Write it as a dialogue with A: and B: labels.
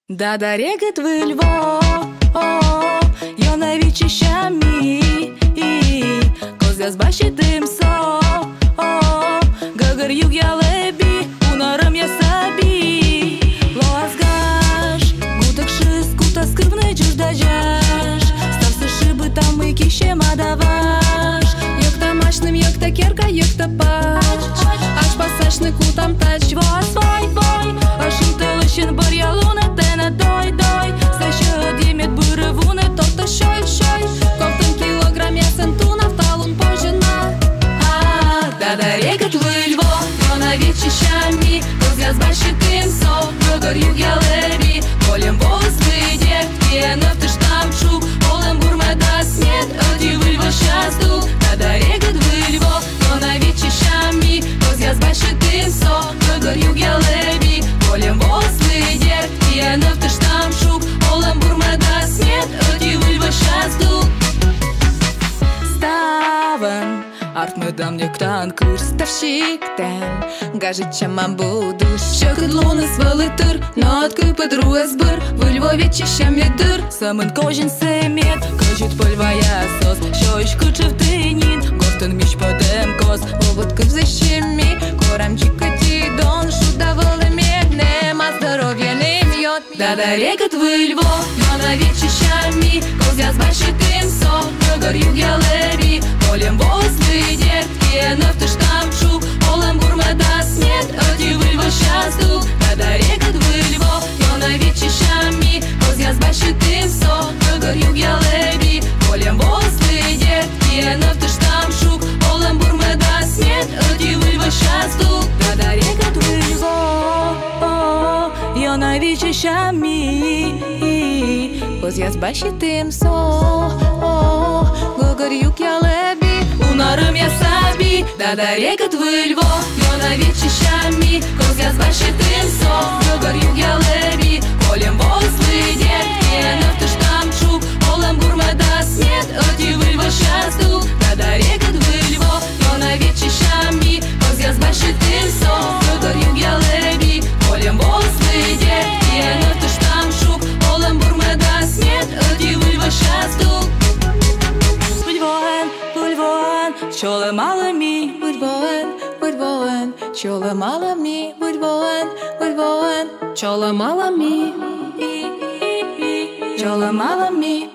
A: Да регет ви Львов, я навічі щамі, козя збачитим со, гагар юг я лебі, унарам я сабі. Лоазгаш, гутак шис, кута скрипне чуждажаш, стався шиби там і кіще мадаваш. Як та мачним, як та керка, як та пач, аж пасачнику там тач, вой, аж інтелищен бар'ялуна. Да регет ви Львов, я навічі щамі, козя збачитим со, гагар юг я лебі, полем волос выйдет, где нефтыш там шуб, полем бурме даст нет, оди ви Львов щасту. Да регет ви Львов, я навічі щамі, козя збачитим со, гагар юг я лебі, полем волос выйдет, где нефтыш там шуб, полем бурме даст нет, оди ви Львов щасту. Ставен Артмедам нектан курс тавщиктен, гажить чамам будуш, що кидлуни свалитир, нотки Петру збир, ви Львові чищам дир, самин кожен семет, кажуть польвая сос, що іш кучив тинін, гостен між подем кос, поводки взищемі, корам чікаті дон, шуда волемет, нема здоров'я не м'йот. Да регет ви Львов, я навічі щамі, козя збачитим со, гагар юг я лебі, полем волос выйдет, где нефтыш там шуб, полем бурме даст нет, оди ви Львов щасту. Да регет ви Львов, я навічі щамі, козя збачитим со, гагар юг я лебі, полем волос выйдет, где нефтыш там шуб, полем бурме даст нет, оди ви Львов щасту. Да регет ви Львов, я навічі щамі, козя збачитим со, гагар юг я лебі, унарам я сабі. Да регет ви Львов, я навічі щамі, козя збачитим со, гагар юг я лебі, полем волос выйдет, где нефтыш там шуб, полем бурме даст нет, оди ви Львов щасту. Да регет ви Львов, я навічі щамі, козя збачитим со, гагар юг я лебі, полем волос выйдет, где нефтыш там шуб, полем бурме даст нет, оди ви Львов щасту. Чоле мало мі, будь воен, чоле мало мі, будь воен, чоле мало мі, чоле мало мі.